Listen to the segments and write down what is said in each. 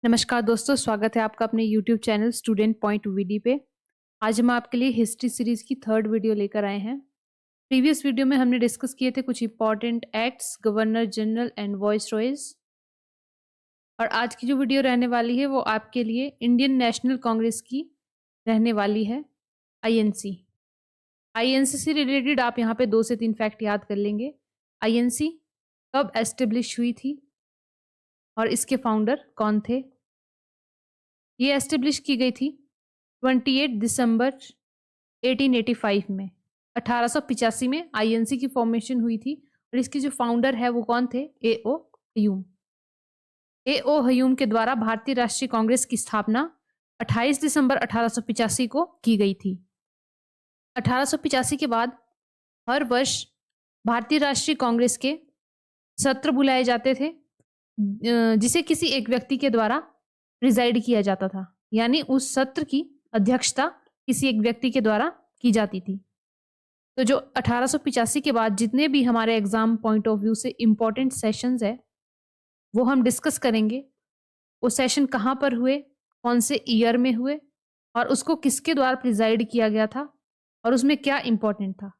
नमस्कार दोस्तों, स्वागत है आपका अपने YouTube चैनल स्टूडेंट पॉइंट वीडी पे। आज हम आपके लिए हिस्ट्री सीरीज की थर्ड वीडियो लेकर आए हैं। प्रीवियस वीडियो में हमने डिस्कस किए थे कुछ important acts, governor general and viceroys. और आज की जो वीडियो रहने वाली है वो आपके लिए इंडियन नेशनल कांग्रेस की रहने वाली है, INC। INC से रिलेटेड आप यहाँ पे 2 से 3 फैक्ट याद कर लेंगे। INC कब एस्टेब्लिश हुई थी और इसके फाउंडर कौन थे। ये एस्टेब्लिश की गई थी 28 दिसंबर 1885 में। 1885 में INC की फॉर्मेशन हुई थी और इसके जो फाउंडर है वो कौन थे? A.O. ह्यूम। A.O. ह्यूम के द्वारा भारतीय राष्ट्रीय कांग्रेस की स्थापना 28 दिसंबर 1885 को की गई थी। 1885 के बाद हर वर्ष भारतीय राष्ट्रीय कांग्रेस के सत्र बुलाए जाते थे, जिसे किसी एक व्यक्ति के द्वारा प्रिजाइड किया जाता था, यानी उस सत्र की अध्यक्षता किसी एक व्यक्ति के द्वारा की जाती थी। तो जो 1885 के बाद जितने भी हमारे एग्जाम पॉइंट ऑफ व्यू से इंपॉर्टेंट सेशंस है वो हम डिस्कस करेंगे। वो सेशन कहाँ पर हुए, कौन से ईयर में हुए और उसको किसके द्वारा प्रिजाइड किया गया था और उसमें क्या इंपॉर्टेंट था,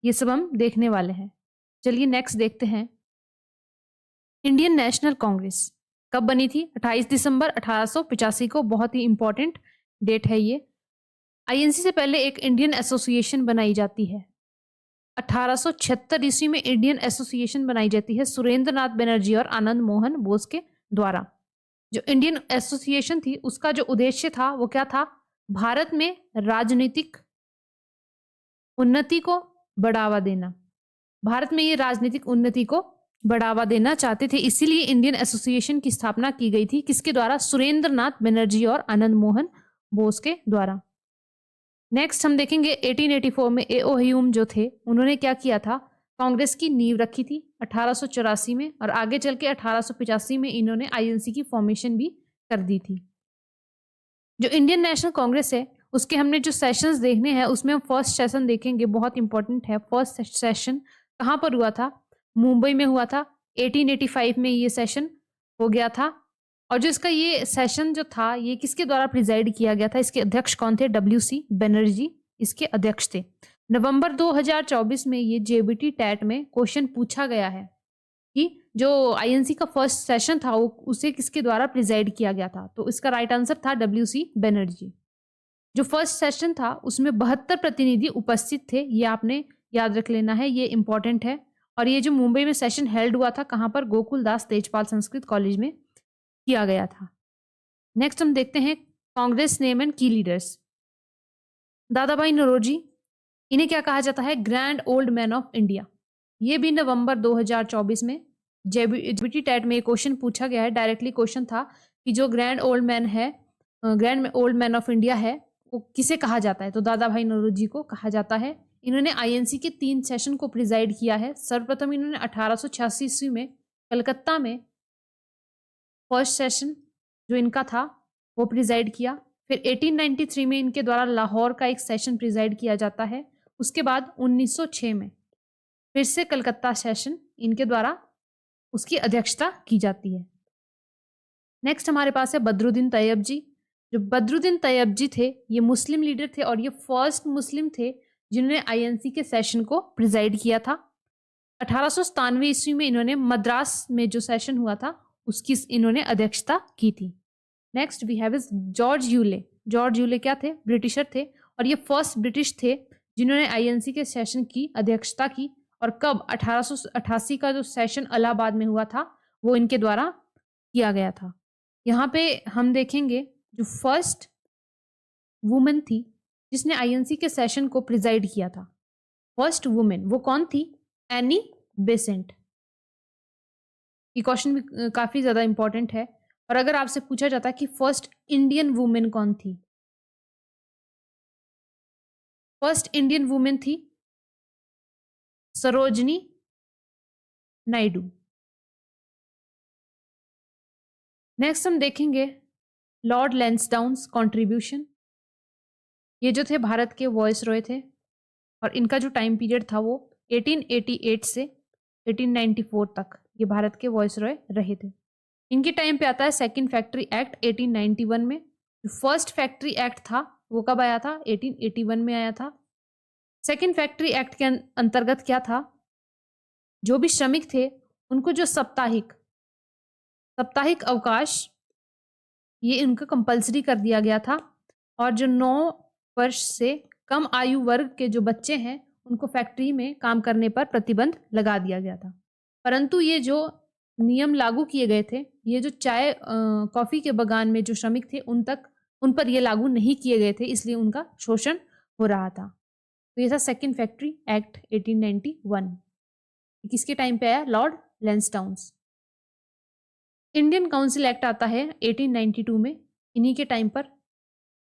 ये सब हम देखने वाले हैं। चलिए नेक्स्ट देखते हैं। इंडियन नेशनल कांग्रेस कब बनी थी? 28 दिसंबर 1885 को। बहुत ही इंपॉर्टेंट डेट है ये। INC से पहले एक इंडियन एसोसिएशन बनाई जाती है। 1876 ईस्वी में इंडियन एसोसिएशन बनाई जाती है सुरेंद्र नाथ बनर्जी और आनंद मोहन बोस के द्वारा। जो इंडियन एसोसिएशन थी उसका जो उद्देश्य था वो क्या था? भारत में राजनीतिक उन्नति को बढ़ावा देना। भारत में ये राजनीतिक उन्नति को बढ़ावा देना चाहते थे, इसीलिए इंडियन एसोसिएशन की स्थापना की गई थी। किसके द्वारा? सुरेंद्र नाथ बनर्जी और आनंद मोहन बोस के द्वारा। नेक्स्ट हम देखेंगे 1884 में A.O. ह्यूम जो थे उन्होंने क्या किया था? कांग्रेस की नींव रखी थी 1884 में और आगे चल के 1885 में इन्होंने INC की फॉर्मेशन भी कर दी थी। जो इंडियन नेशनल कांग्रेस है उसके हमने जो सेशंस देखने हैं उसमें हम फर्स्ट सेशन देखेंगे, बहुत इंपॉर्टेंट है। फर्स्ट सेशन कहाँ पर हुआ था? मुंबई में हुआ था। 1885 में ये सेशन हो गया था। और जो इसका ये सेशन जो था ये किसके द्वारा प्रिजाइड किया गया था? इसके अध्यक्ष कौन थे? WC बनर्जी इसके अध्यक्ष थे। नवंबर 2024 में ये JBT टैट में क्वेश्चन पूछा गया है कि जो INC का फर्स्ट सेशन था वो उसे किसके द्वारा प्रिजाइड किया गया था? तो इसका राइट आंसर था WC बनर्जी। जो फर्स्ट सेशन था उसमें 72 प्रतिनिधि उपस्थित थे, ये आपने याद रख लेना है, ये इंपॉर्टेंट है। और ये जो मुंबई में सेशन हेल्ड हुआ था कहाँ पर? गोकुलदास तेजपाल संस्कृत कॉलेज में किया गया था। नेक्स्ट हम देखते हैं कांग्रेस नेम एंड की लीडर्स। दादा भाई नौरोजी, इन्हें क्या कहा जाता है? Grand old man of India. ये भी नवंबर 2024 में JBT टैट में क्वेश्चन पूछा गया है। डायरेक्टली क्वेश्चन था कि जो ग्रैंड ओल्ड मैन है, grand old man of India है, वो किसे कहा जाता है? तो दादा भाई नौरोजी को कहा जाता है। इन्होंने INC के 3 सेशन को प्रिजाइड किया है। सर्वप्रथम इन्होंने 1886 ईस्वी में कलकत्ता में फर्स्ट सेशन जो इनका था वो प्रिजाइड किया। फिर 1893 में इनके द्वारा लाहौर का एक सेशन प्रिजाइड किया जाता है। उसके बाद 1906 में फिर से कलकत्ता सेशन इनके द्वारा उसकी अध्यक्षता की जाती है। नेक्स्ट हमारे पास है बदरुद्दीन तैयब जी। जो बदरुद्दीन तैयब जी थे ये मुस्लिम लीडर थे और ये फर्स्ट मुस्लिम थे जिन्होंने INC के सेशन को प्रिजाइड किया था। 1897 ईस्वी में इन्होंने मद्रास में जो सेशन हुआ था उसकी इन्होंने अध्यक्षता की थी। Next we have is George Yule. George Yule क्या थे? ब्रिटिशर थे और ये फर्स्ट ब्रिटिश थे जिन्होंने INC के सेशन की अध्यक्षता की। और कब? 1888 का जो सेशन इलाहाबाद में हुआ था वो इनके द्वारा किया गया था। यहाँ पे हम देखेंगे जो फर्स्ट वुमेन थी जिसने INC के सेशन को प्रिजाइड किया था, फर्स्ट वुमेन, वो कौन थी? Annie Besant. ये क्वेश्चन भी काफी ज्यादा इंपॉर्टेंट है। और अगर आपसे पूछा जाता है कि फर्स्ट इंडियन वुमेन कौन थी? फर्स्ट इंडियन वुमेन थी सरोजनी नायडू। नेक्स्ट हम देखेंगे लॉर्ड लैंसडाउन्स कॉन्ट्रीब्यूशन। ये जो थे भारत के वॉइस रॉय थे और इनका जो टाइम पीरियड था वो 1888 से 1894 तक ये भारत के वॉइस रॉय रहे थे। इनके टाइम पे आता है सेकंड फैक्ट्री एक्ट 1891 में। जो फर्स्ट फैक्ट्री एक्ट था वो कब आया था? 1881 में आया था। सेकंड फैक्ट्री एक्ट के अंतर्गत क्या था? जो भी श्रमिक थे उनको जो साप्ताहिक अवकाश ये इनका कंपलसरी कर दिया गया था, और जो 9 वर्ष से कम आयु वर्ग के जो बच्चे हैं उनको फैक्ट्री में काम करने पर प्रतिबंध लगा दिया गया था। परंतु ये जो नियम लागू किए गए थे, ये जो चाय कॉफी के बागान में जो श्रमिक थे उन पर ये लागू नहीं किए गए थे, इसलिए उनका शोषण हो रहा था। तो ये था सेकंड फैक्ट्री एक्ट 1891। किसके टाइम पे आया? लॉर्ड लैंसडाउन्स। इंडियन काउंसिल एक्ट आता है 1892 में, इन्हीं के टाइम पर।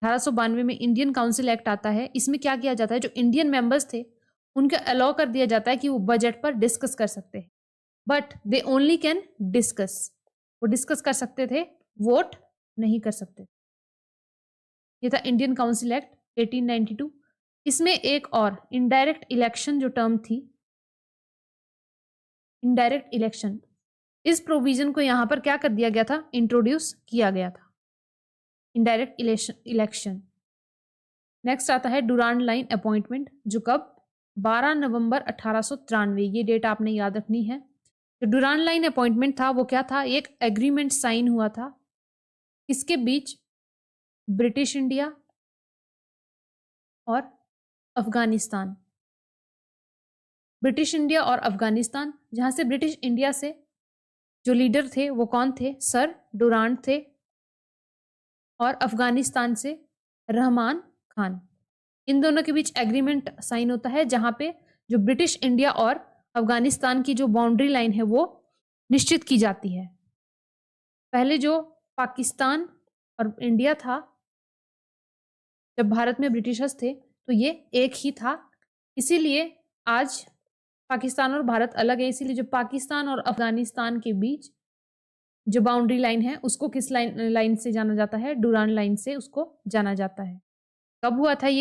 1892 में इंडियन काउंसिल एक्ट आता है। इसमें क्या किया जाता है? जो इंडियन मेंबर्स थे उनको अलाउ कर दिया जाता है कि वो बजट पर डिस्कस कर सकते हैं, but they only can discuss. वो डिस्कस कर सकते थे, वोट नहीं कर सकते। ये था इंडियन काउंसिल एक्ट 1892। इसमें एक और इनडायरेक्ट इलेक्शन जो टर्म थी, इनडायरेक्ट इलेक्शन, इस प्रोविजन को यहां पर क्या कर दिया गया था? इंट्रोड्यूस किया गया था, इनडायरेक्ट इलेक्शन। नेक्स्ट आता है डुरांड लाइन अपॉइंटमेंट, जो कब? 12 नवंबर 1893। ये डेट आपने याद रखनी है। जो डुरांड लाइन अपॉइंटमेंट था वो क्या था? एक एग्रीमेंट साइन हुआ था इसके बीच ब्रिटिश इंडिया और अफगानिस्तान। ब्रिटिश इंडिया और अफगानिस्तान, जहां से ब्रिटिश इंडिया से जो लीडर थे वो कौन थे? सर डुरांड थे। और अफगानिस्तान से रहमान खान। इन दोनों के बीच एग्रीमेंट साइन होता है, जहां पे जो ब्रिटिश इंडिया और अफगानिस्तान की जो बाउंड्री लाइन है वो निश्चित की जाती है। पहले जो पाकिस्तान और इंडिया था, जब भारत में ब्रिटिशर्स थे तो ये एक ही था, इसीलिए आज पाकिस्तान और भारत अलग है। इसीलिए जो पाकिस्तान और अफगानिस्तान के बीच जो बाउंड्री लाइन है उसको किस लाइन से जाना जाता है? डुरांड लाइन से उसको जाना जाता है। कब हुआ था ये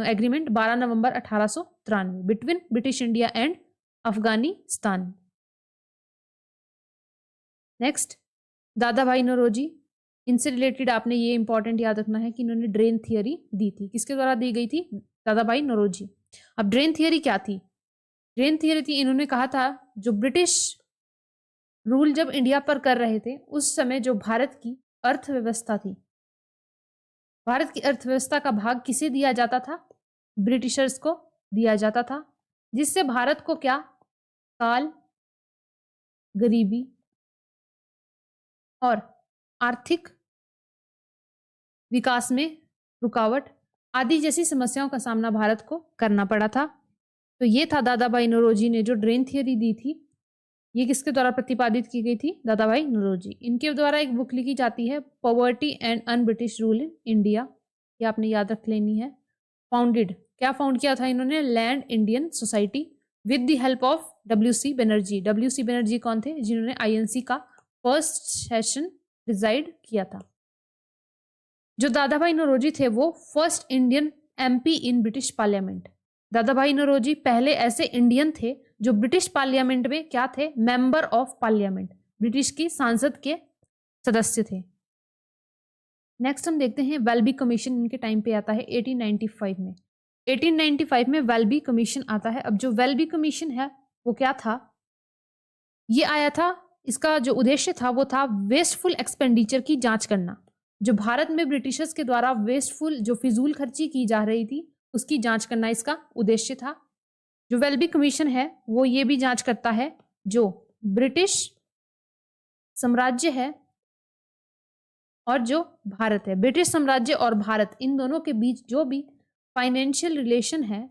agreement? 12 November 1893 between British India and Afghanistan. Next दादा भाई नौरोजी। इनसे रिलेटेड आपने ये इंपॉर्टेंट याद रखना है कि इन्होंने ड्रेन थियरी दी थी। किसके द्वारा दी गई थी? दादा भाई नौरोजी। अब ड्रेन थियरी क्या थी? ड्रेन थियरी थी, इन्होंने कहा था जो ब्रिटिश रूल जब इंडिया पर कर रहे थे उस समय जो भारत की अर्थव्यवस्था थी, भारत की अर्थव्यवस्था का भाग किसे दिया जाता था? ब्रिटिशर्स को दिया जाता था, जिससे भारत को क्या? काल, गरीबी और आर्थिक विकास में रुकावट आदि जैसी समस्याओं का सामना भारत को करना पड़ा था। तो ये था दादा भाई नौरोजी ने जो ड्रेन थियरी दी थी। ये किसके द्वारा प्रतिपादित की गई थी? दादा भाई नौरोजी। इनके द्वारा एक बुक लिखी जाती है poverty and un British rule in India, ये आपने याद रख लेनी है। फाउंडेड, क्या फाउंड किया था इन्होंने? Land Indian society with the help of WC Banerjee. WC Banerjee कौन थे? जिन्होंने INC का फर्स्ट सेशन प्रिजाइड किया था। जो दादा भाई नौरोजी थे वो first Indian MP in British parliament. दादा भाई नौरोजी पहले ऐसे इंडियन थे जो ब्रिटिश पार्लियामेंट में क्या थे? मेंबर ऑफ पार्लियामेंट, ब्रिटिश की सांसद के सदस्य थे। नेक्स्ट हम देखते हैं वेल्बी कमीशन। इनके टाइम पे आता है 1895 में। 1895 में वेल्बी कमीशन आता है। अब जो वेल्बी कमीशन है वो क्या था? ये आया था, इसका जो उद्देश्य था वो था वेस्टफुल एक्सपेंडिचर की जांच करना। जो भारत में ब्रिटिशर्स के द्वारा वेस्टफुल जो फिजूल खर्ची की जा रही थी उसकी जांच करना इसका उद्देश्य था। जो वेल्बी कमीशन है वो ये भी जांच करता है जो ब्रिटिश साम्राज्य है और जो भारत है, ब्रिटिश साम्राज्य और भारत, इन दोनों के बीच जो भी फाइनेंशियल रिलेशन है,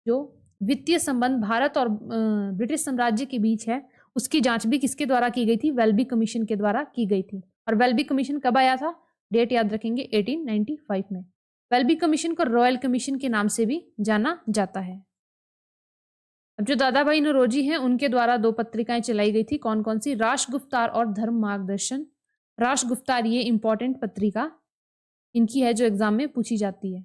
जो वित्तीय संबंध भारत और ब्रिटिश साम्राज्य के बीच है, उसकी जांच भी किसके द्वारा की गई थी? वेल्बी कमीशन के द्वारा की गई थी। और वेल्बी कमीशन कब आया था? डेट याद रखेंगे 1895 में। वेल्बी कमीशन को रॉयल कमीशन के नाम से भी जाना जाता है। अब जो दादा भाई नौरोजी हैं उनके द्वारा 2 पत्रिकाएं चलाई गई थी। कौन कौन सी? राष्ट्रगुप्तार और धर्म मार्गदर्शन। राष्ट्रगुप्तार ये इंपॉर्टेंट पत्रिका इनकी है जो एग्जाम में पूछी जाती है।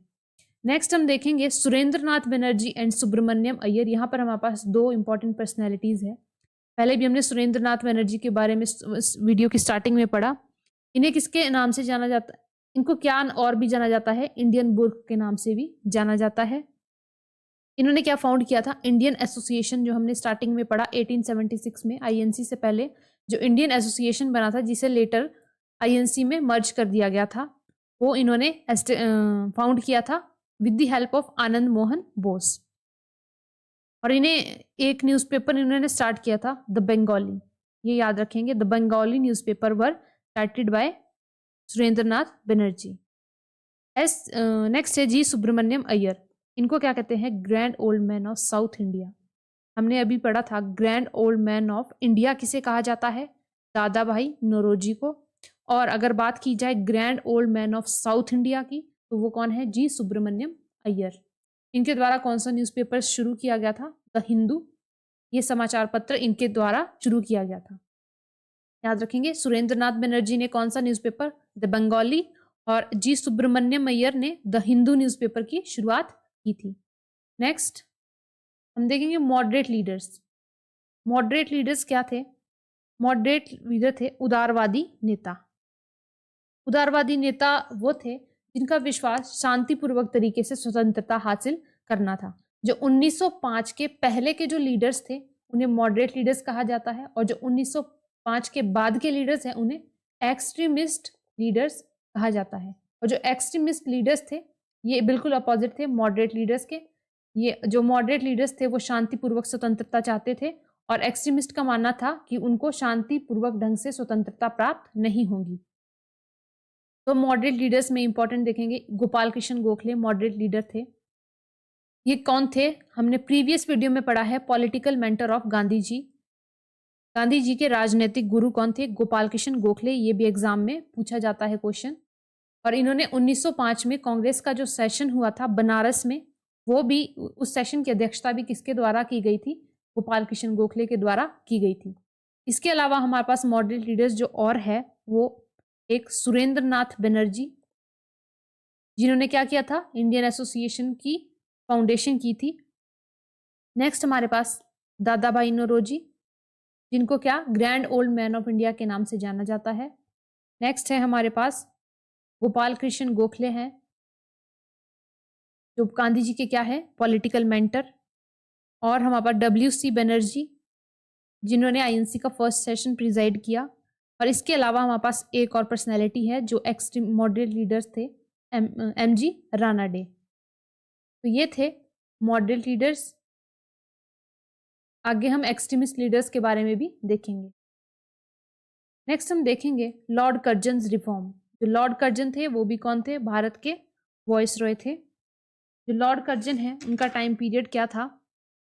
नेक्स्ट हम देखेंगे सुरेंद्र नाथ बनर्जी एंड सुब्रमण्यम अय्यर। यहाँ पर हमारे पास 2 इंपॉर्टेंट पर्सनैलिटीज है। पहले भी हमने सुरेंद्र नाथ बनर्जी के बारे में इस वीडियो की स्टार्टिंग में पढ़ा। इन्हें किसके नाम से जाना जाता है, इनको क्या और भी जाना जाता है, इंडियन बुक के नाम से भी जाना जाता है। इन्होंने क्या फाउंड किया था, इंडियन एसोसिएशन, जो हमने स्टार्टिंग में पढ़ा 1876 में, आईएनसी से पहले जो इंडियन एसोसिएशन बना था जिसे लेटर आईएनसी में मर्ज कर दिया गया था, वो इन्होंने फाउंड किया था with the help of Anand Mohan Bose. और इन्हें एक न्यूज़पेपर इन्होंने स्टार्ट किया था, द बंगाली, ये याद रखेंगे, the Bengali newspaper were started by Surendra Nath Banerjee. Next है जी सुब्रमण्यम अय्यर। इनको क्या कहते हैं, grand old man of south India. हमने अभी पढ़ा था grand old man of India किसे कहा जाता है, दादा भाई नौरोजी को। और अगर बात की जाए grand old man of south India की, तो वो कौन है, जी सुब्रमण्यम अय्यर। इनके द्वारा कौन सा न्यूज़पेपर शुरू किया गया था, द हिंदू, ये समाचार पत्र इनके द्वारा शुरू किया गया था। याद रखेंगे, सुरेंद्र नाथ बनर्जी ने कौन सा न्यूज़पेपर, द बंगाली, और जी सुब्रमण्यम अय्यर ने द हिंदू न्यूज़पेपर की शुरुआत की थी। नेक्स्ट हम देखेंगे मॉडरेट लीडर्स। मॉडरेट लीडर्स क्या थे, मॉडरेट लीडर थे उदारवादी नेता। उदारवादी नेता वो थे जिनका विश्वास शांतिपूर्वक तरीके से स्वतंत्रता हासिल करना था। जो 1905 के पहले के जो लीडर्स थे उन्हें मॉडरेट लीडर्स कहा जाता है, और जो 1905 के बाद के लीडर्स हैं उन्हें एक्सट्रीमिस्ट लीडर्स कहा जाता है। और जो एक्सट्रीमिस्ट लीडर्स थे ये बिल्कुल अपोजिट थे मॉडरेट लीडर्स के। ये जो मॉडरेट लीडर्स थे वो शांतिपूर्वक स्वतंत्रता चाहते थे, और एक्सट्रीमिस्ट का मानना था कि उनको शांतिपूर्वक ढंग से स्वतंत्रता प्राप्त नहीं होगी। तो मॉडरेट लीडर्स में इंपॉर्टेंट देखेंगे, गोपाल कृष्ण गोखले मॉडरेट लीडर थे। ये कौन थे, हमने प्रीवियस वीडियो में पढ़ा है, political mentor of Gandhi ji. Gandhi ji के राजनीतिक गुरु कौन थे, गोपाल कृष्ण गोखले। ये भी एग्जाम में पूछा जाता है क्वेश्चन। और इन्होंने 1905 में कांग्रेस का जो सेशन हुआ था बनारस में, वो भी उस सेशन की अध्यक्षता भी किसके द्वारा की गई थी, गोपाल कृष्ण गोखले के द्वारा की गई थी। इसके अलावा हमारे पास मॉडरेट लीडर्स जो और है वो एक सुरेंद्र नाथ बनर्जी, जिन्होंने क्या किया था, इंडियन एसोसिएशन की फाउंडेशन की थी। नेक्स्ट हमारे पास दादा भाई नौरोजी, जिनको क्या grand old man of India के नाम से जाना जाता है। नेक्स्ट है हमारे पास गोपाल कृष्ण गोखले हैं, जो गांधी जी के क्या है, पॉलिटिकल मेंटर। और हमारे पास WC बनर्जी, जिन्होंने आईएनसी का फर्स्ट सेशन प्रिजाइड किया। और इसके अलावा हमारे पास एक और पर्सनैलिटी है जो एक्सट्रीम मॉडरेट लीडर्स थे, MG रानाडे। तो ये थे मॉडरेट लीडर्स। आगे हम एक्सट्रीमिस्ट लीडर्स के बारे में भी देखेंगे। नेक्स्ट हम देखेंगे लॉर्ड कर्जन्स रिफॉर्म। जो लॉर्ड कर्जन थे वो भी कौन थे, भारत के वॉइसरॉय थे। जो लॉर्ड कर्जन है उनका टाइम पीरियड क्या था,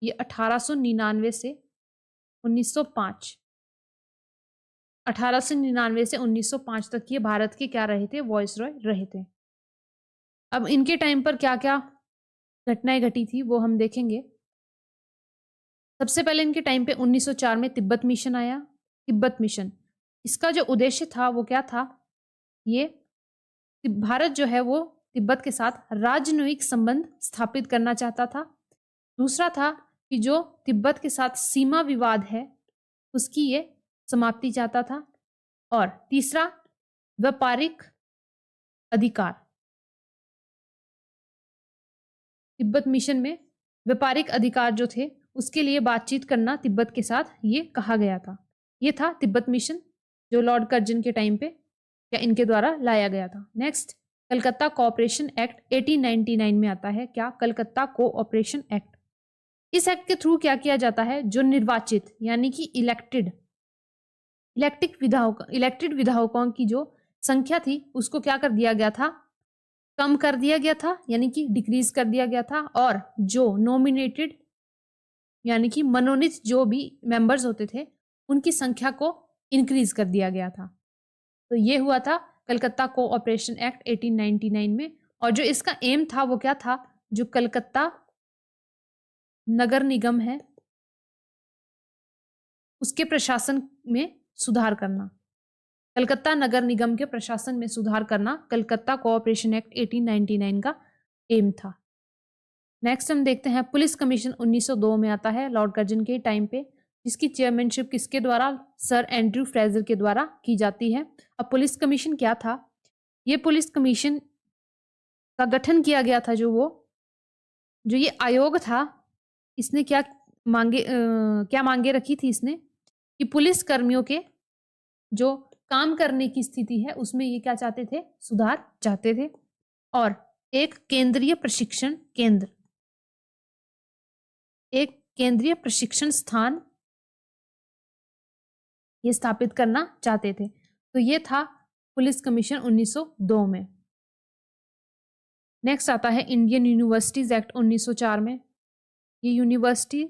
ये 1899 से 1905, 1899 से 1905 तक ये भारत के क्या रहे थे, वॉइसरॉय रहे थे। अब इनके टाइम पर क्या क्या घटनाएं घटी थी वो हम देखेंगे। सबसे पहले इनके टाइम पे 1904 में तिब्बत मिशन आया। तिब्बत मिशन, इसका जो उद्देश्य था वो क्या था, ये भारत जो है वो तिब्बत के साथ राजनयिक संबंध स्थापित करना चाहता था। दूसरा था कि जो तिब्बत के साथ सीमा विवाद है उसकी ये समाप्ति चाहता था। और तीसरा व्यापारिक अधिकार। तिब्बत मिशन में व्यापारिक अधिकार जो थे उसके लिए बातचीत करना तिब्बत के साथ ये कहा गया था। ये था तिब्बत मिशन जो लॉर्ड कर्जन के टाइम पे या इनके द्वारा लाया गया था। नेक्स्ट कलकत्ता कोऑपरेशन एक्ट 1899 में आता है। क्या, कलकत्ता कोऑपरेशन एक्ट। इस एक्ट के थ्रू क्या किया जाता है, जो निर्वाचित यानी कि इलेक्टेड विधायकों की जो संख्या थी उसको क्या कर दिया गया था, कम कर दिया गया था, यानी कि डिक्रीज कर दिया गया था। और जो नॉमिनेटेड यानी कि मनोनीत जो भी मेंबर्स होते थे उनकी संख्या को इंक्रीज कर दिया गया था। तो ये हुआ था कलकत्ता कोऑपरेशन एक्ट 1899 में। और जो इसका एम था वो क्या था, जो कलकत्ता नगर निगम है उसके प्रशासन में सुधार करना। कलकत्ता नगर निगम के प्रशासन में सुधार करना कलकत्ता कोऑपरेशन एक्ट 1899 का एम था। नेक्स्ट हम देखते हैं पुलिस कमीशन 1902 में आता है लॉर्ड कर्जन के टाइम पे। जिसकी चेयरमैनशिप किसके द्वारा? सर एंड्रयू फ्रेजर के द्वारा की जाती है। अब पुलिस कमीशन क्या था? ये पुलिस कमीशन का गठन किया गया था, जो ये आयोग था, इसने क्या मांगे रखी थी इसने कि पुलिस कर्मियों के जो काम करने की स्थिति है उसमें ये क्या चाहते थे? सुधार चाहते थे। और एक केंद्रीय प्रशिक्षण स्थान ये स्थापित करना चाहते थे। तो ये था पुलिस कमीशन 1902 में। नेक्स्ट आता है इंडियन यूनिवर्सिटीज एक्ट 1904 में। ये यूनिवर्सिटी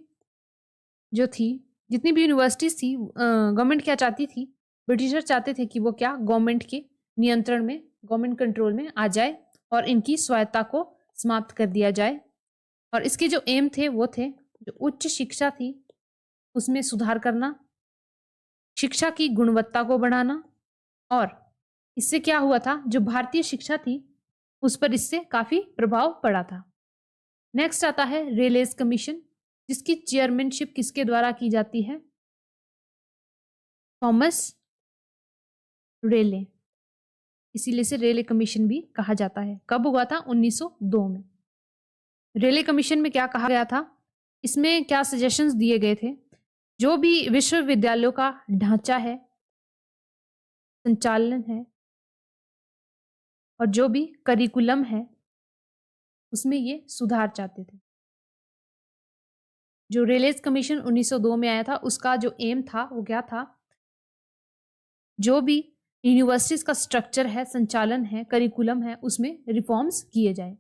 जो थी, जितनी भी यूनिवर्सिटीज थी, गवर्नमेंट क्या चाहती थी? ब्रिटिशर चाहते थे कि वो क्या गवर्नमेंट के नियंत्रण में, गवर्नमेंट कंट्रोल में आ जाए और इनकी स्वायत्ता को समाप्त कर दिया जाए। और इसके जो एम थे वो थे जो उच्च शिक्षा थी उसमें सुधार करना, शिक्षा की गुणवत्ता को बढ़ाना, और इससे क्या हुआ था, जो भारतीय शिक्षा थी उस पर इससे काफी प्रभाव पड़ा था। नेक्स्ट आता है रेलेस कमीशन, जिसकी चेयरमैनशिप किसके द्वारा की जाती है? थॉमस रेले, इसीलिए से रेले कमीशन भी कहा जाता है। कब हुआ था? 1902 में। रेले कमीशन में क्या कहा गया था? इसमें क्या सजेशंस दिए गए थे? जो भी विश्वविद्यालयों का ढांचा है, संचालन है और जो भी करिकुलम है उसमें ये सुधार चाहते थे। जो रेलेस कमीशन 1902 में आया था उसका जो एम था वो क्या था? जो भी यूनिवर्सिटीज का स्ट्रक्चर है, संचालन है, करिकुलम है, उसमें रिफॉर्म्स किए जाए।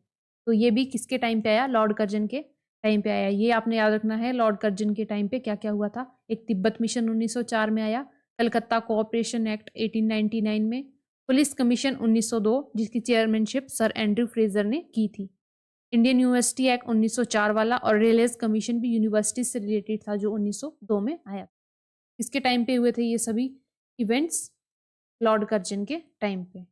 तो ये भी किसके टाइम पे आया? लॉर्ड कर्जन के टाइम पे आया। ये आपने याद रखना है, लॉर्ड कर्जन के टाइम पे क्या क्या हुआ था। एक तिब्बत मिशन 1904 में आया, कलकत्ता कोऑपरेशन एक्ट 1899 में, पुलिस कमीशन 1902 जिसकी चेयरमैनशिप सर एंड्रयू फ्रेजर ने की थी, इंडियन यूनिवर्सिटी एक्ट 1904 वाला, और रेलेस कमीशन भी यूनिवर्सिटी से रिलेटेड था जो 1902 में आया। इसके टाइम पे हुए थे ये सभी इवेंट्स, लॉर्ड कर्जन के टाइम पे।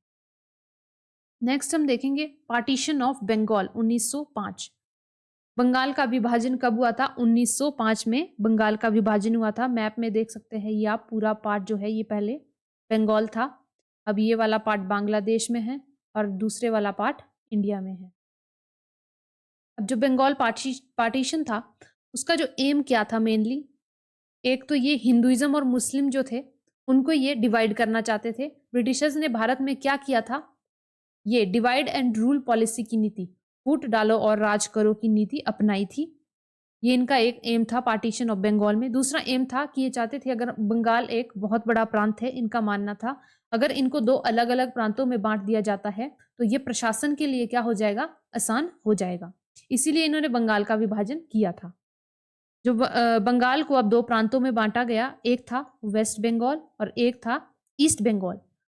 नेक्स्ट हम देखेंगे पार्टीशन ऑफ बंगाल 1905। बंगाल का विभाजन कब हुआ था? 1905 में बंगाल का विभाजन हुआ था। मैप में देख सकते हैं ये आप, पूरा पार्ट जो है ये पहले बंगाल था, अब ये वाला पार्ट बांग्लादेश में है और दूसरे वाला पार्ट इंडिया में है। अब जो बंगाल पार्टीशन था उसका जो एम क्या था मेनली? एक तो ये हिंदुइज्म और मुस्लिम जो थे उनको ये डिवाइड करना चाहते थे। ब्रिटिशर्स ने भारत में क्या किया था? ये डिवाइड एंड रूल पॉलिसी की नीति, फूट डालो और राज करो की नीति अपनाई थी। ये इनका एक एम था पार्टीशन ऑफ बंगाल में। दूसरा एम था कि ये चाहते थे, अगर बंगाल एक बहुत बड़ा प्रांत है, इनका मानना था अगर इनको दो अलग अलग प्रांतों में बांट दिया जाता है तो ये प्रशासन के लिए क्या हो जाएगा? आसान हो जाएगा। इसीलिए इन्होंने बंगाल का विभाजन किया था। जो बंगाल को अब दो प्रांतों में बांटा गया, एक था वेस्ट बंगाल और एक था ईस्ट बंगाल।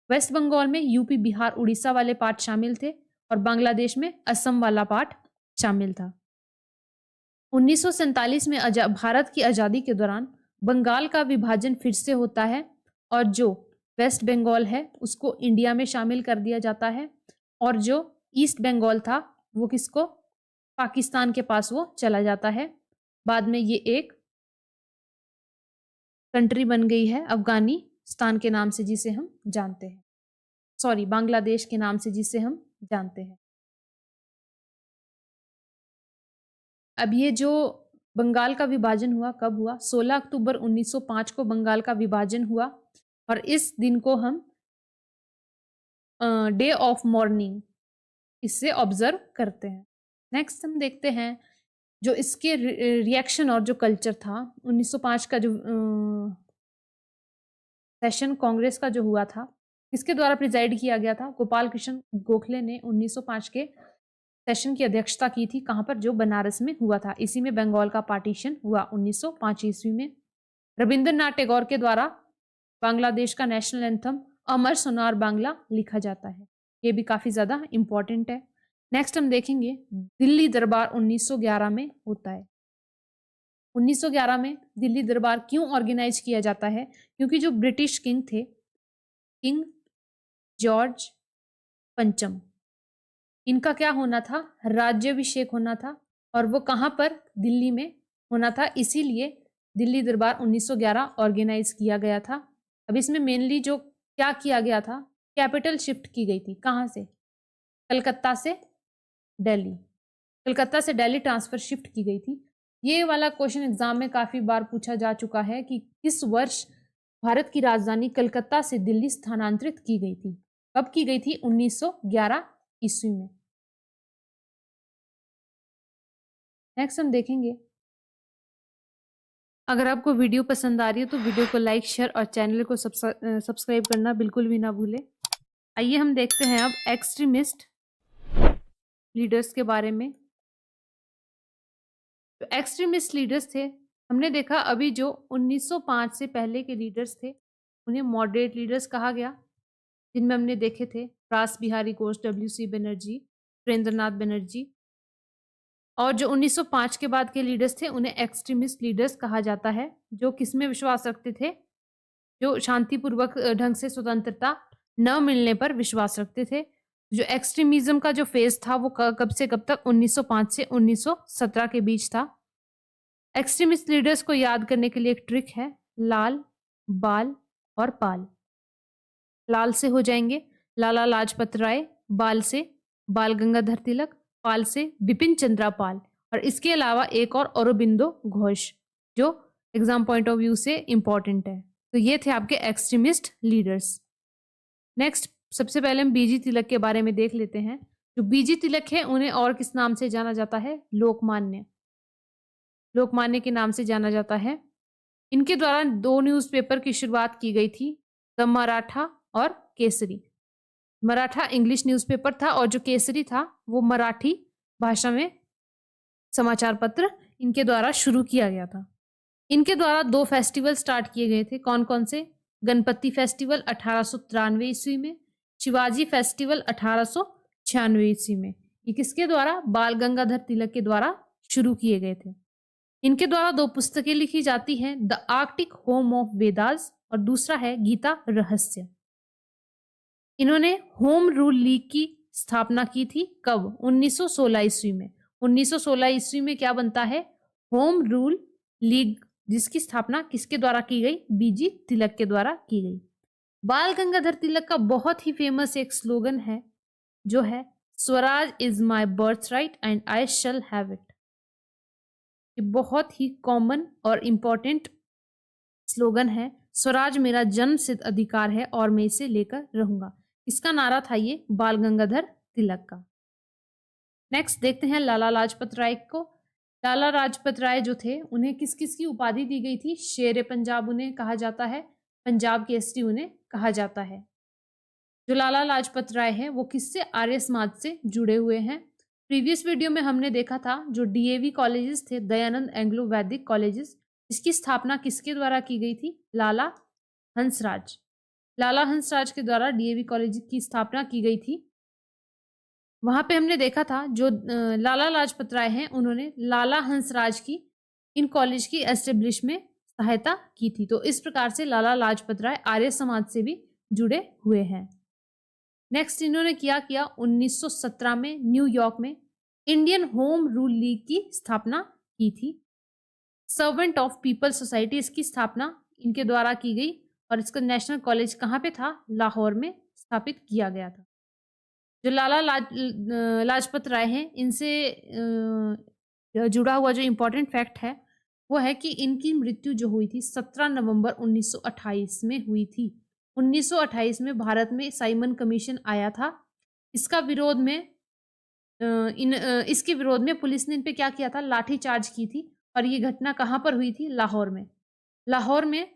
वेस्ट बंगाल में यूपी, बिहार, उड़ीसा वाले पार्ट शामिल थे और बांग्लादेश में असम वाला पार्ट शामिल था। 1947 में भारत की आज़ादी के दौरान बंगाल का विभाजन फिर से होता है और जो वेस्ट बंगाल है उसको इंडिया में शामिल कर दिया जाता है और जो ईस्ट बंगाल था वो किसको? पाकिस्तान के पास वो चला जाता है। बाद में ये एक कंट्री बन गई है अफगानिस्तान के नाम से, जिसे हम जानते हैं, सॉरी बांग्लादेश के नाम से जिसे हम जानते हैं। अब ये जो बंगाल का विभाजन हुआ कब हुआ? 16 अक्टूबर 1905 को बंगाल का विभाजन हुआ और इस दिन को हम डे ऑफ मॉर्निंग इससे ऑब्जर्व करते हैं। नेक्स्ट हम देखते हैं जो इसके रिएक्शन और जो कल्चर था। 1905 का जो सेशन कांग्रेस का जो हुआ था, किसके द्वारा प्रिजाइड किया गया था? गोपाल कृष्ण गोखले ने 1905 के सेशन की अध्यक्षता की थी। कहां पर? जो बनारस में हुआ था। इसी में बंगाल का पार्टीशन हुआ 1905 ईस्वी में। रविंद्रनाथ टैगोर के द्वारा बांग्लादेश का नेशनल एंथम अमर सोनार बांग्ला लिखा जाता है। ये भी काफी ज्यादा इंपॉर्टेंट है। नेक्स्ट हम देखेंगे दिल्ली दरबार 1911 में होता है। 1911 में दिल्ली दरबार क्यों ऑर्गेनाइज किया जाता है? क्योंकि जो ब्रिटिश किंग थे, किंग जॉर्ज पंचम, इनका क्या होना था? राज्याभिषेक होना था और वो कहां पर? दिल्ली में होना था। इसीलिए दिल्ली दरबार 1911 ऑर्गेनाइज किया गया था। अब इसमें मेनली जो क्या किया गया था, कैपिटल शिफ्ट की गई थी। कहाँ से? कलकत्ता से दिल्ली। कलकत्ता से दिल्ली ट्रांसफर शिफ्ट की गई थी। ये वाला क्वेश्चन एग्जाम में काफी बार पूछा जा चुका है कि किस वर्ष भारत की राजधानी कलकत्ता से दिल्ली स्थानांतरित की गई थी। कब की गई थी? 1911 ईस्वी में। नेक्स्ट हम देखेंगे, अगर आपको वीडियो पसंद आ रही है तो वीडियो को लाइक, शेयर और चैनल को सब्सक्राइब करना बिल्कुल भी ना भूलें। आइए हम देखते हैं अब एक्सट्रीमिस्ट लीडर्स के बारे में। जो एक्सट्रीमिस्ट लीडर्स थे, हमने देखा अभी जो 1905 से पहले के लीडर्स थे उन्हें मॉडरेट लीडर्स कहा गया, जिनमें हमने देखे थे रास बिहारी घोष, WC बनर्जी, सुरेंद्रनाथ बनर्जी। और जो 1905 के बाद के लीडर्स थे उन्हें एक्सट्रीमिस्ट लीडर्स कहा जाता है, जो किसमें विश्वास रखते थे? जो शांतिपूर्वक ढंग से स्वतंत्रता न मिलने पर विश्वास रखते थे। जो एक्सट्रीमिज्म का जो फेज था वो कब से कब तक? 1905 से 1917 के बीच था। एक्सट्रीमिस्ट लीडर्स को याद करने के लिए एक ट्रिक है, लाल, बाल और पाल। लाल से हो जाएंगे लाला लाजपत राय, बाल से बाल गंगाधर तिलक, पाल से बिपिन चंद्रा पाल, और इसके अलावा एक और अरबिंदो घोष, जो एग्जाम पॉइंट ऑफ व्यू से इंपॉर्टेंट है। तो ये थे आपके एक्सट्रीमिस्ट लीडर्स। नेक्स्ट, सबसे पहले हम बीजी तिलक के बारे में देख लेते हैं। जो बीजी तिलक है उन्हें और किस नाम से जाना जाता है? लोकमान्य। लोकमान्य के नाम से जाना जाता है। इनके द्वारा 2 न्यूज़पेपर की शुरुआत की गई थी, द मराठा और केसरी। मराठा इंग्लिश न्यूज़पेपर था और जो केसरी था वो मराठी भाषा में समाचार पत्र इनके द्वारा शुरू किया गया था। इनके द्वारा 2 फेस्टिवल स्टार्ट किए गए थे। कौन कौन से? गणपति फेस्टिवल 1893 ईस्वी में, शिवाजी फेस्टिवल 1896 ईस्वी में। ये किसके द्वारा? बाल गंगाधर तिलक के द्वारा शुरू किए गए थे। इनके द्वारा 2 पुस्तकें लिखी जाती हैं, the Arctic home of Vedas और दूसरा है गीता रहस्य। इन्होंने होम रूल लीग की स्थापना की थी। कब? 1916 ईस्वी में। 1916 ईस्वी में क्या बनता है? होम रूल लीग, जिसकी स्थापना किसके द्वारा की गई? बीजी तिलक के द्वारा की गई। बाल गंगाधर तिलक का बहुत ही फेमस एक स्लोगन है, जो है Swaraj is my birth right and I shall have it. ये बहुत ही कॉमन और इंपॉर्टेंट स्लोगन है। स्वराज मेरा जन्म सिद्ध अधिकार है और मैं इसे लेकर रहूंगा। इसका नारा था ये बाल गंगाधर तिलक का। नेक्स्ट देखते हैं लाला लाजपत राय को। लाला लाजपत राय जो थे उन्हें किस किस की उपाधि दी गई थी? शेर पंजाब उन्हें कहा जाता है, पंजाब केसरी उन्हें कहा जाता है। जो लाला लाजपत राय है वो किससे? आर्य समाज से जुड़े हुए हैं। प्रीवियस वीडियो में हमने देखा था जो DAV कॉलेजेस थे, दयानंद एंग्लो वैदिक कॉलेजेस, इसकी स्थापना किसके द्वारा की गई थी? लाला हंसराज। लाला हंसराज के द्वारा DAV कॉलेज की स्थापना की गई थी। वहां पे हमने देखा था जो लाला लाजपत राय हैं उन्होंने लाला हंसराज की इन कॉलेज की एस्टेब्लिश में सहायता की थी। तो इस प्रकार से लाला लाजपत राय आर्य समाज से भी जुड़े हुए हैं। नेक्स्ट इन्होंने क्या किया? 1917 में न्यूयॉर्क में इंडियन होम रूल लीग की स्थापना की थी। सर्वेंट ऑफ पीपल सोसाइटी, इसकी स्थापना इनके द्वारा की गई और इसका नेशनल कॉलेज कहाँ पे था? लाहौर में स्थापित किया गया था। जो लाला लाजपत राय हैं इनसे जुड़ा हुआ जो इम्पोर्टेंट फैक्ट है वो है कि इनकी मृत्यु जो हुई थी 17 नवंबर 1928 में हुई थी। 1928 में भारत में साइमन कमीशन आया था। इसका विरोध में इसके विरोध में पुलिस ने इन पे क्या किया था? लाठी चार्ज की थी। और ये घटना कहाँ पर हुई थी? लाहौर में। लाहौर में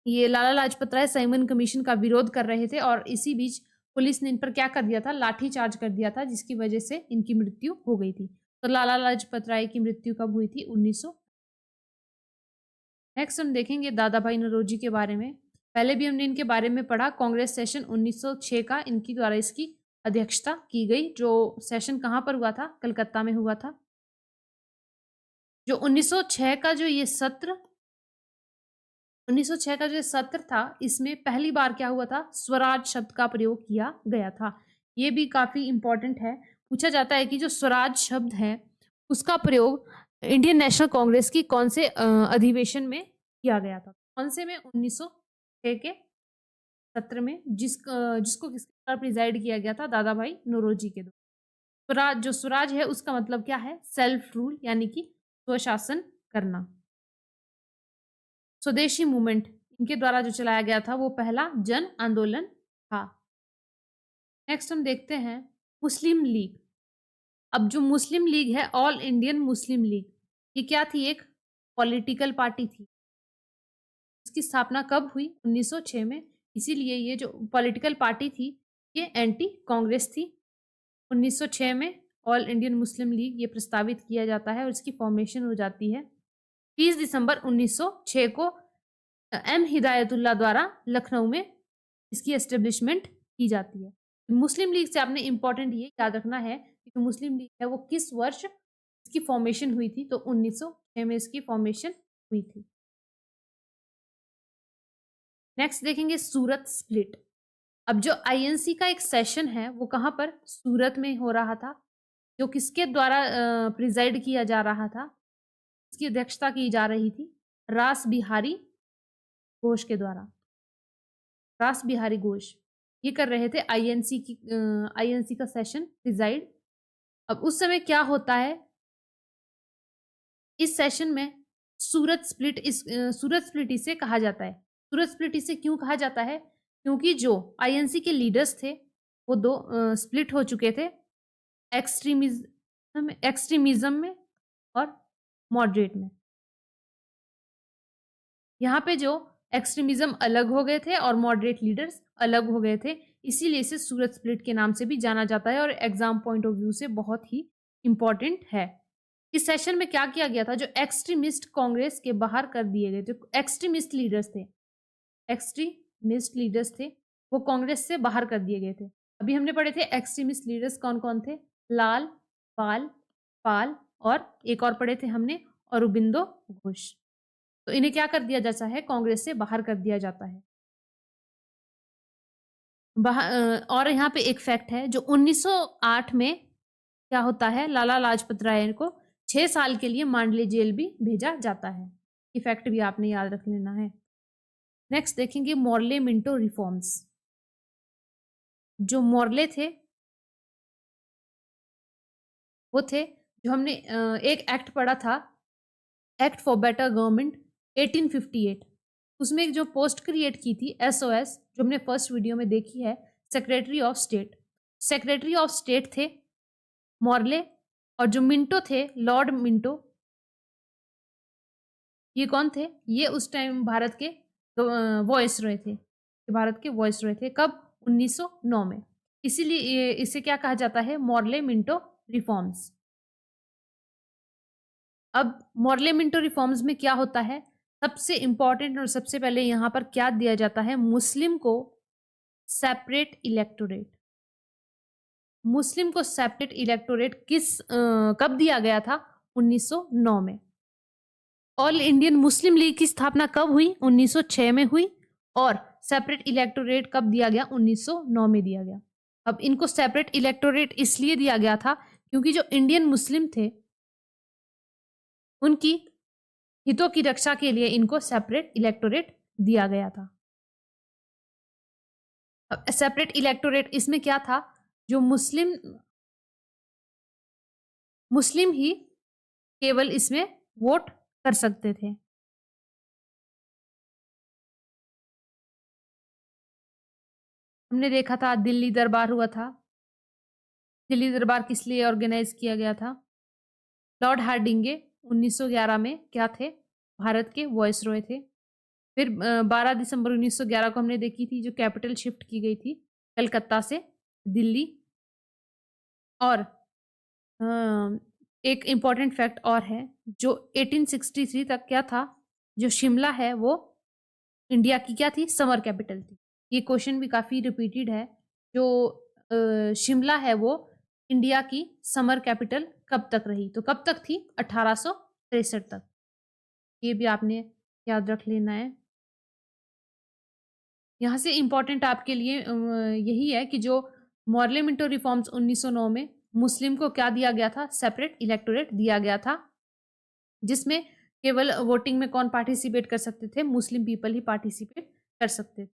ये लाला लाजपत राय साइमन कमीशन का विरोध कर रहे थे और इसी बीच पुलिस ने इन पर क्या कर दिया था? लाठी चार्ज कर दिया था, जिसकी वजह से इनकी मृत्यु हो गई थी। तो लाला लाजपत राय की मृत्यु कब हुई थी? 1900। नेक्स्ट हम देखेंगे दादा भाई नौरोजी के बारे में। पहले भी हमने इनके बारे में पढ़ा। कांग्रेस सेशन 1906 का इनकी द्वारा इसकी अध्यक्षता की गई। जो सेशन कहाँ पर हुआ था? कलकत्ता में हुआ था। जो 1906 का जो ये सत्र 1906 का जो सत्र था इसमें पहली बार क्या हुआ था? स्वराज शब्द का प्रयोग किया गया था। ये भी काफी इंपॉर्टेंट है। पूछा जाता है कि जो स्वराज शब्द है उसका प्रयोग इंडियन नेशनल कांग्रेस की कौन से अधिवेशन में किया गया था? कौन से में? 1906 के सत्र में, जिसको किसके द्वारा प्रिजाइड किया गया था? दादा भाई नौरोजी के द्वारा। स्वराज, जो स्वराज है उसका मतलब क्या है? सेल्फ रूल, यानी कि स्वशासन करना। स्वदेशी मूवमेंट इनके द्वारा जो चलाया गया था वो पहला जन आंदोलन था। नेक्स्ट हम देखते हैं मुस्लिम लीग। अब जो मुस्लिम लीग है, ऑल इंडियन मुस्लिम लीग, ये क्या थी? एक पॉलिटिकल पार्टी थी। इसकी स्थापना कब हुई? 1906 में। इसीलिए ये जो पॉलिटिकल पार्टी थी ये एंटी कांग्रेस थी। 1906 में ऑल इंडियन मुस्लिम लीग ये प्रस्तावित किया जाता है और इसकी फॉर्मेशन हो जाती है। 30 दिसंबर 1906 को एम हिदायतुल्लाह द्वारा लखनऊ में इसकी एस्टेब्लिशमेंट की जाती है। मुस्लिम लीग से आपने इंपॉर्टेंट ये याद रखना है कि जो मुस्लिम लीग है वो किस वर्ष इसकी फॉर्मेशन हुई थी? तो 1906 में इसकी फॉर्मेशन हुई थी। नेक्स्ट देखेंगे सूरत स्प्लिट। अब जो आईएनसी का एक सेशन है वो कहाँ पर? सूरत में हो रहा था। जो किसके द्वारा प्रिजाइड किया जा रहा था? इसकी अध्यक्षता की जा रही थी रास बिहारी घोष के द्वारा। रास बिहारी घोष ये कर रहे थे आईएनसी का सेशन प्रिजाइड। अब उस समय क्या होता है इस सेशन में? सूरत स्प्लिट इसे कहा जाता है। सूरत स्प्लिट इसे क्यों कहा जाता है? क्योंकि जो आईएनसी के लीडर्स थे वो दो स्प्लिट हो चुके थे, एक्सट्रीमिज्म में और मॉडरेट में। यहाँ पे जो एक्सट्रीमिज्म अलग हो गए थे और मॉडरेट लीडर्स अलग हो गए थे, इसीलिए इसे सूरत स्प्लिट के नाम से भी जाना जाता है और एग्जाम पॉइंट ऑफ व्यू से बहुत ही इंपॉर्टेंट है। इस सेशन में क्या किया गया था? जो एक्सट्रीमिस्ट कांग्रेस के बाहर कर दिए गए, जो एक्सट्रीमिस्ट लीडर्स थे वो कांग्रेस से बाहर कर दिए गए थे। अभी हमने पढ़े थे एक्सट्रीमिस्ट लीडर्स कौन कौन थे? लाल, पाल और एक और पढ़े थे हमने, अरबिंदो घोष। तो इन्हें क्या कर दिया जाता है? कांग्रेस से बाहर कर दिया जाता है। और यहाँ पे एक फैक्ट है, जो 1908 में क्या होता है? लाला लाजपत राय को 6 साल के लिए मांडले जेल भी भेजा जाता है। ये फैक्ट भी आपने याद रख लेना है। नेक्स्ट देखेंगे मॉर्ले मिंटो रिफॉर्म्स। जो मॉर्ले थे वो थे, जो हमने एक एक्ट पढ़ा था, एक्ट फॉर बेटर गवर्नमेंट 1858। उसमें एक जो पोस्ट क्रिएट की थी एसओएस, जो हमने फर्स्ट वीडियो में देखी है, secretary of state. Secretary of state थे मॉर्ले, और जो मिंटो थे, लॉर्ड मिंटो, ये कौन थे? ये उस टाइम भारत के वॉइस रॉय थे। भारत के वॉइस रॉय थे कब? 1909 में। इसीलिए इसे क्या कहा जाता है? Morley Minto reforms. अब मॉर्ले मिंटो रिफॉर्म्स में क्या होता है? सबसे इंपॉर्टेंट और सबसे पहले यहाँ पर क्या दिया जाता है? मुस्लिम को सेपरेट इलेक्टोरेट। मुस्लिम को सेपरेट इलेक्टोरेट कब दिया गया था? 1909 में। ऑल इंडियन मुस्लिम लीग की स्थापना कब हुई? 1906 में हुई। और सेपरेट इलेक्टोरेट कब दिया गया? 1909 में दिया गया। अब इनको सेपरेट इलेक्टोरेट इसलिए दिया गया था क्योंकि जो इंडियन मुस्लिम थे उनकी हितों की रक्षा के लिए इनको सेपरेट इलेक्टोरेट दिया गया था। अब सेपरेट इलेक्टोरेट इसमें क्या था? जो मुस्लिम ही केवल इसमें वोट कर सकते थे। हमने देखा था दिल्ली दरबार हुआ था। दिल्ली दरबार किस लिए ऑर्गेनाइज किया गया था? लॉर्ड हार्डिंगे 1911 में क्या थे? भारत के वॉइस रॉय थे। फिर 12 दिसंबर 1911 को हमने देखी थी जो कैपिटल शिफ्ट की गई थी कलकत्ता से दिल्ली। और एक इम्पॉर्टेंट फैक्ट और है, जो 1863 तक क्या था? जो शिमला है वो इंडिया की क्या थी? समर कैपिटल थी। ये क्वेश्चन भी काफ़ी रिपीटेड है। जो शिमला है वो इंडिया की समर कैपिटल कब तक रही? तो कब तक थी? 1863 तक। ये भी आपने याद रख लेना है। यहाँ से इम्पॉर्टेंट आपके लिए यही है कि जो मॉर्ले मिंटो रिफॉर्म्स 1909 में मुस्लिम को क्या दिया गया था? सेपरेट इलेक्टोरेट दिया गया था। जिसमें केवल वोटिंग में कौन पार्टिसिपेट कर सकते थे, मुस्लिम पीपल ही पार्टिसिपेट कर सकते थे।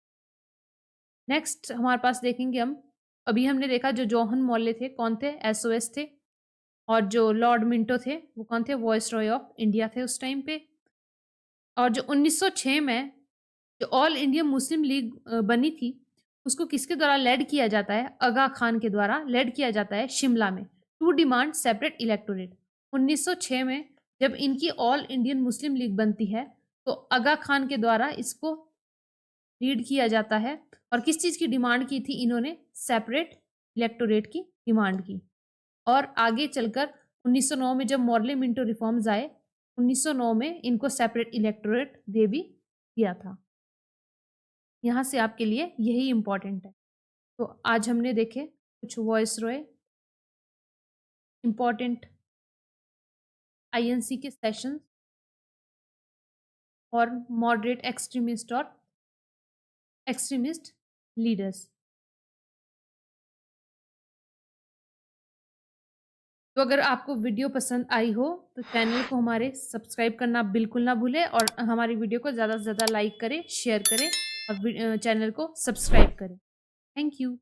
नेक्स्ट हमारे पास देखेंगे हम, अभी हमने देखा जो जौहन मौर्य थे कौन थे, एसओएस थे, और जो लॉर्ड मिंटो थे वो कौन थे, वॉइस रॉय ऑफ इंडिया थे उस टाइम पे। और जो 1906 में जो ऑल इंडिया मुस्लिम लीग बनी थी, उसको किसके द्वारा लेड किया जाता है, आगा खान के द्वारा लेड किया जाता है शिमला में, टू डिमांड सेपरेट इलेक्टोरेट। 1906 में जब इनकी ऑल इंडियन मुस्लिम लीग बनती है तो आगा खान के द्वारा इसको लीड किया जाता है, और किस चीज़ की डिमांड की थी इन्होंने, सेपरेट इलेक्टोरेट की डिमांड की। और आगे चलकर 1909 में जब मॉर्ले मिंटो रिफॉर्म्स आए, 1909 में इनको सेपरेट इलेक्टोरेट दे भी दिया था। यहाँ से आपके लिए यही इम्पॉर्टेंट है। तो आज हमने देखे कुछ वॉइस रॉय, इम्पॉर्टेंट आईएनसी के सेशन, और मॉडरेट एक्सट्रीमिस्ट और एक्सट्रीमिस्ट लीडर्स। तो अगर आपको वीडियो पसंद आई हो तो चैनल को हमारे सब्सक्राइब करना बिल्कुल ना भूलें, और हमारी वीडियो को ज़्यादा से ज़्यादा लाइक करें, शेयर करें, और चैनल को सब्सक्राइब करें। Thank you.